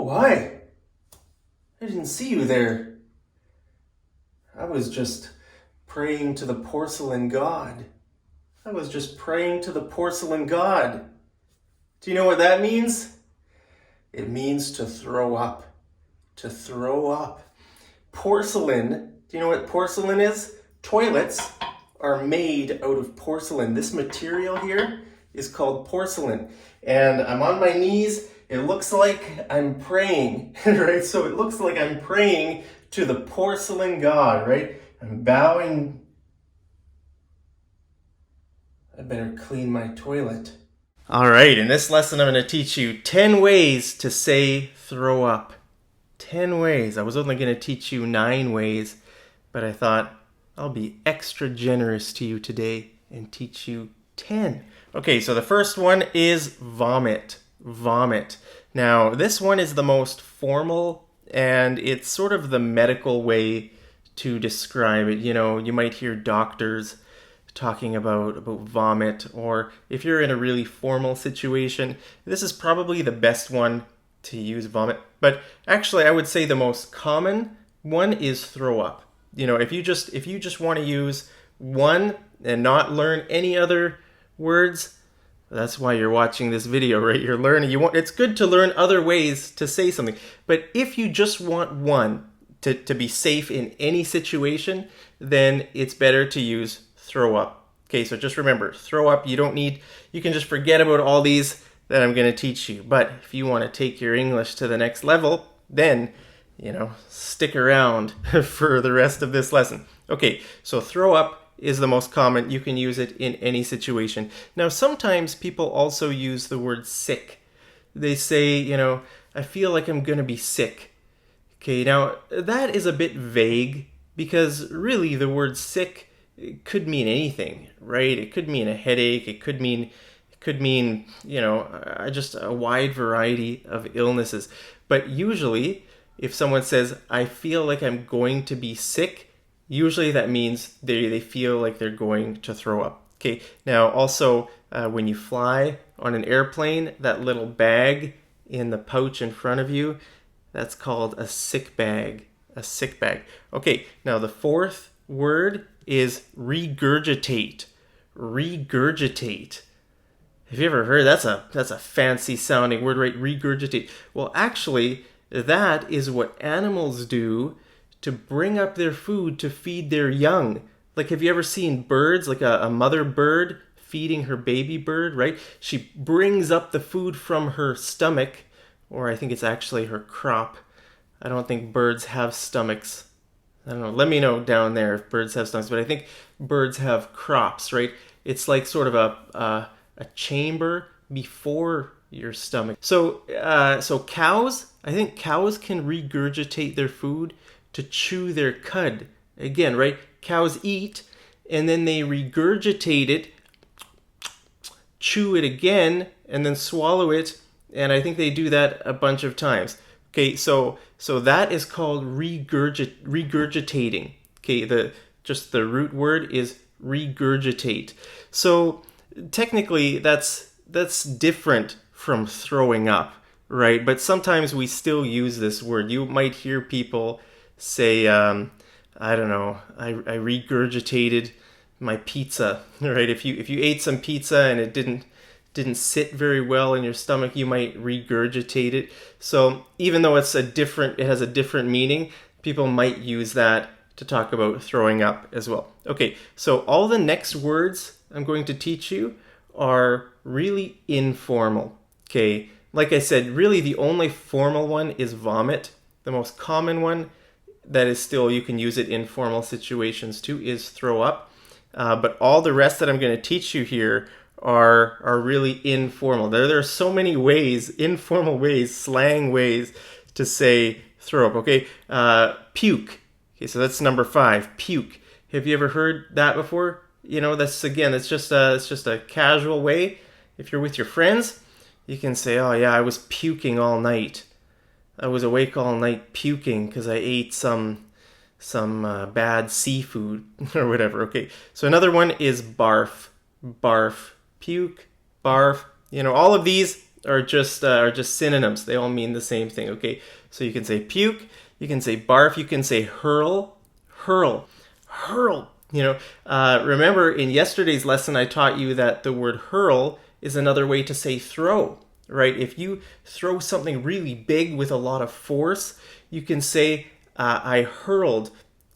Oh, hi. I didn't see you there. I was just praying to the porcelain god. I was just praying to the porcelain god. Do you know what that means? It means to throw up. To throw up. Porcelain, do you know what porcelain is? Toilets are made out of porcelain. This material here is called porcelain. And I'm on my knees. It looks like I'm praying, right? So it looks like I'm praying to the porcelain god, right? I'm bowing. I better clean my toilet. All right, in this lesson, I'm going to teach you 10 ways to say throw up. 10 ways. I was only going to teach you 9 ways, but I thought I'll be extra generous to you today and teach you 10. Okay, so the first one is vomit. Vomit. Now, this one is the most formal, and it's sort of the medical way to describe it. You know, you might hear doctors talking about vomit, or if you're in a really formal situation, this is probably the best one to use vomit. But actually, I would say the most common one is throw up. You know, if you just want to use one and not learn any other words, that's why you're watching this video, right? You're learning. It's good to learn other ways to say something. But if you just want one to be safe in any situation, then it's better to use throw up. Okay, so just remember, throw up, you can just forget about all these that I'm going to teach you. But if you want to take your English to the next level, then, stick around for the rest of this lesson. Okay, so throw up is the most common. You can use it in any situation. Now, sometimes people also use the word sick. They say, I feel like I'm going to be sick. Okay, now that is a bit vague because really the word sick could mean anything, right? It could mean a headache. It could mean just a wide variety of illnesses. But usually, if someone says, I feel like I'm going to be sick, usually that means they feel like they're going to throw up. Okay, now also, when you fly on an airplane, that little bag in the pouch in front of you, that's called a sick bag. A sick bag. Okay, now the fourth word is regurgitate. Regurgitate. Have you ever heard? That's a fancy sounding word, right? Regurgitate. Well, actually, that is what animals do to bring up their food to feed their young. Like, have you ever seen birds, like a mother bird feeding her baby bird, right? She brings up the food from her stomach, or I think it's actually her crop. I don't think birds have stomachs. I don't know. Let me know down there if birds have stomachs, but I think birds have crops, right? It's like sort of a chamber before your stomach. So cows, I think cows can regurgitate their food to chew their cud. Again, right? Cows eat and then they regurgitate it, chew it again, and then swallow it. And I think they do that a bunch of times. Okay, so that is called regurgitating. Okay, the root word is regurgitate. So technically, that's different from throwing up, right? But sometimes we still use this word. You might hear people say, I don't know, I regurgitated my pizza, right? If you ate some pizza and it didn't sit very well in your stomach, you might regurgitate it. So even though it has a different meaning, people might use that to talk about throwing up as well. Okay, so all the next words I'm going to teach you are really informal. Okay, like I said, really the only formal one is vomit. The most common one that is still, you can use it in formal situations too, is throw up. But all the rest that I'm going to teach you here are really informal. There are so many ways, informal ways, slang ways to say throw up. Okay, puke. Okay, so that's number 5. Puke. Have you ever heard that before? That's just a casual way. If you're with your friends, you can say, "Oh yeah, I was puking all night. I was awake all night puking because I ate some bad seafood," or whatever. Okay, so another one is barf. Barf. Puke, barf, all of these are just synonyms. They all mean the same thing, okay? So you can say puke, you can say barf, you can say hurl, hurl, hurl. Remember in yesterday's lesson I taught you that the word hurl is another way to say throw, right? If you throw something really big with a lot of force, you can say, I hurled.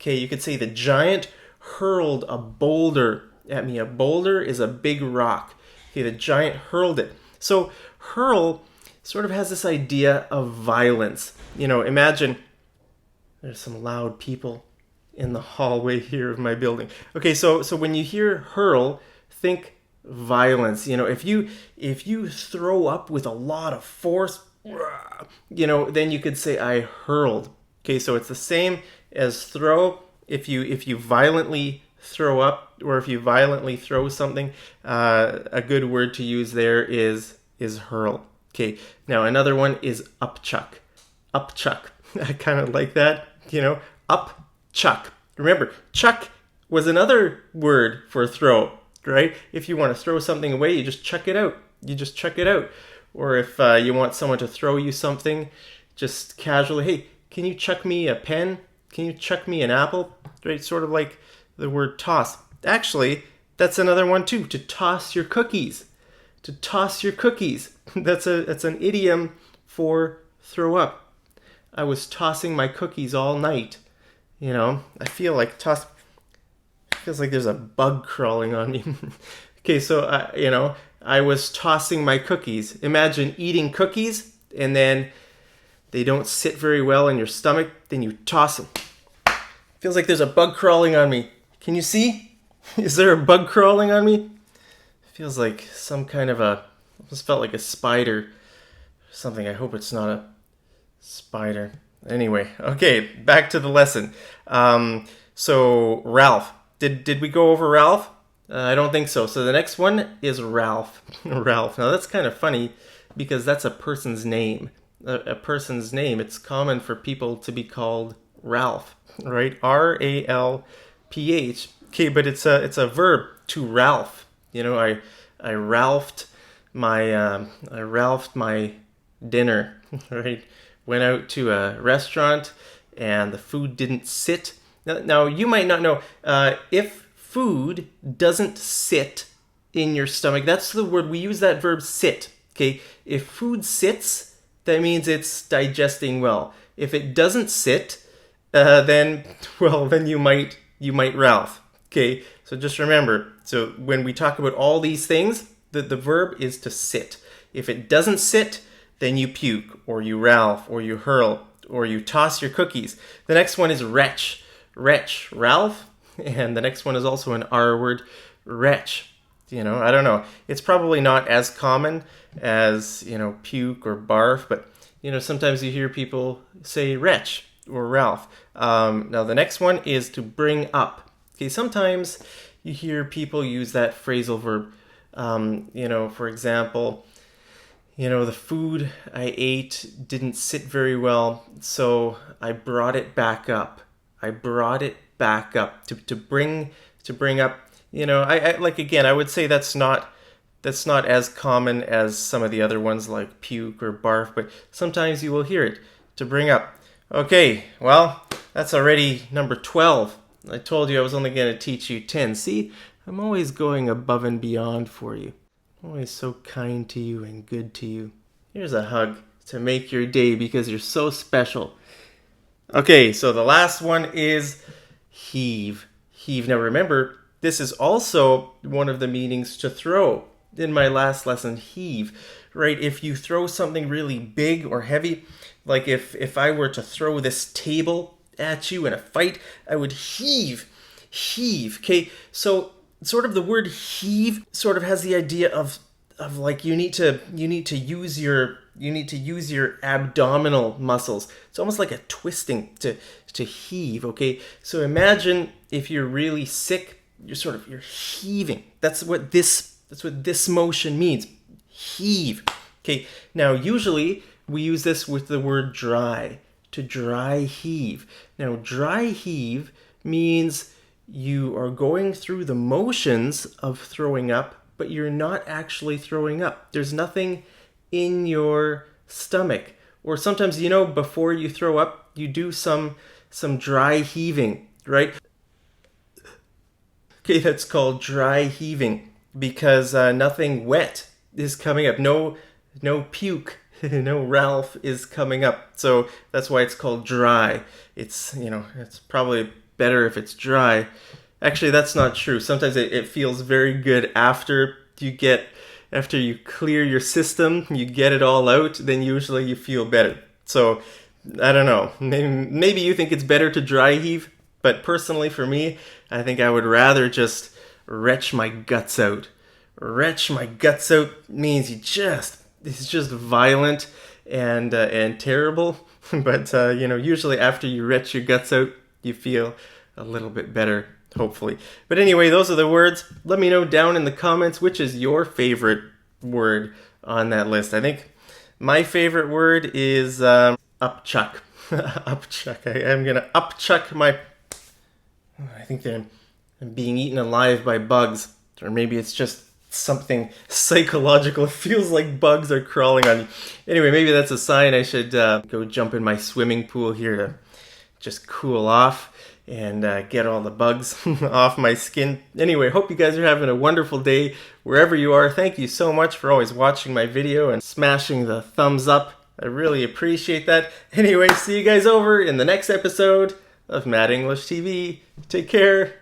Okay, you could say the giant hurled a boulder at me. A boulder is a big rock. Okay, the giant hurled it. So hurl sort of has this idea of violence. Imagine there's some loud people in the hallway here of my building. Okay, so when you hear hurl, think violence. If you throw up with a lot of force, then you could say I hurled. Okay, so it's the same as throw. If you violently throw up, or if you violently throw something, a good word to use there is hurl. Okay, now another one is upchuck. Upchuck. I kind of like that. Upchuck. Remember, chuck was another word for throw, right? If you want to throw something away, you just chuck it out. Or if you want someone to throw you something, just casually, hey, can you chuck me a pen? Can you chuck me an apple? Right? Sort of like the word toss. Actually, that's another one too, to toss your cookies. To toss your cookies. That's an idiom for throw up. I was tossing my cookies all night. I feel like it feels like there's a bug crawling on me. Okay, so I was tossing my cookies. Imagine eating cookies and then they don't sit very well in your stomach, then you toss them. Feels like there's a bug crawling on me. Can you see? Is there a bug crawling on me? Feels like some kind of almost felt like a spider or something. I hope it's not a spider. Anyway, okay, back to the lesson. So Ralph. Did we go over Ralph? I don't think so. So the next one is Ralph. Ralph. Now that's kind of funny because that's a person's name. A person's name. It's common for people to be called Ralph, right? R-A-L-P-H. Okay, but it's a verb, to Ralph. I Ralphed my dinner, right? Went out to a restaurant and the food didn't sit. Now you might not know, if food doesn't sit in your stomach, that's the word, we use that verb sit, okay? If food sits, that means it's digesting well. If it doesn't sit, then you might Ralph, okay? So just remember, so when we talk about all these things, the verb is to sit. If it doesn't sit, then you puke, or you Ralph, or you hurl, or you toss your cookies. The next one is retch. Retch, Ralph, and the next one is also an R word, retch. I don't know. It's probably not as common as, puke or barf, but, sometimes you hear people say retch or Ralph. Now the next one is to bring up. Okay, sometimes you hear people use that phrasal verb. For example, the food I ate didn't sit very well, so I brought it back up. I brought it back up. To bring up. I would say that's not as common as some of the other ones like puke or barf, but sometimes you will hear it, to bring up. Okay, well, that's already number 12. I told you I was only going to teach you 10. See, I'm always going above and beyond for you. I'm always so kind to you and good to you. Here's a hug to make your day because you're so special. Okay, so the last one is heave. Heave. Now remember, this is also one of the meanings to throw. In my last lesson, heave, right? If you throw something really big or heavy, like if I were to throw this table at you in a fight, I would heave. Heave. Okay, so sort of the word heave sort of has the idea of like you need to use your abdominal muscles. It's almost like a twisting to heave, okay? So imagine if you're really sick, you're heaving. That's what this motion means. Heave. Okay. Now usually we use this with the word dry, to dry heave. Now dry heave means you are going through the motions of throwing up, but you're not actually throwing up. There's nothing in your stomach. Or sometimes, you know, before you throw up, you do some dry heaving, right? Okay, that's called dry heaving because nothing wet is coming up. No puke, no Ralph is coming up. So that's why it's called dry. It's, you know, it's probably better if it's dry. Actually, that's not true. Sometimes it feels very good after you clear your system, you get it all out, then usually you feel better. So, I don't know. Maybe you think it's better to dry heave, but personally for me, I think I would rather just retch my guts out. Retch my guts out means it's just violent and terrible. But you know, usually after you retch your guts out, you feel a little bit better, hopefully. But anyway, those are the words. Let me know down in the comments which is your favorite word on that list. I think my favorite word is upchuck. Upchuck. I'm gonna upchuck my. I think I'm being eaten alive by bugs, or maybe it's just something psychological. It feels like bugs are crawling on you. Anyway, maybe that's a sign I should go jump in my swimming pool here to just cool off and get all the bugs off my skin. Anyway, hope you guys are having a wonderful day wherever you are. Thank you so much for always watching my video and smashing the thumbs up. I really appreciate that. Anyway, see you guys over in the next episode of Mad English TV. Take care.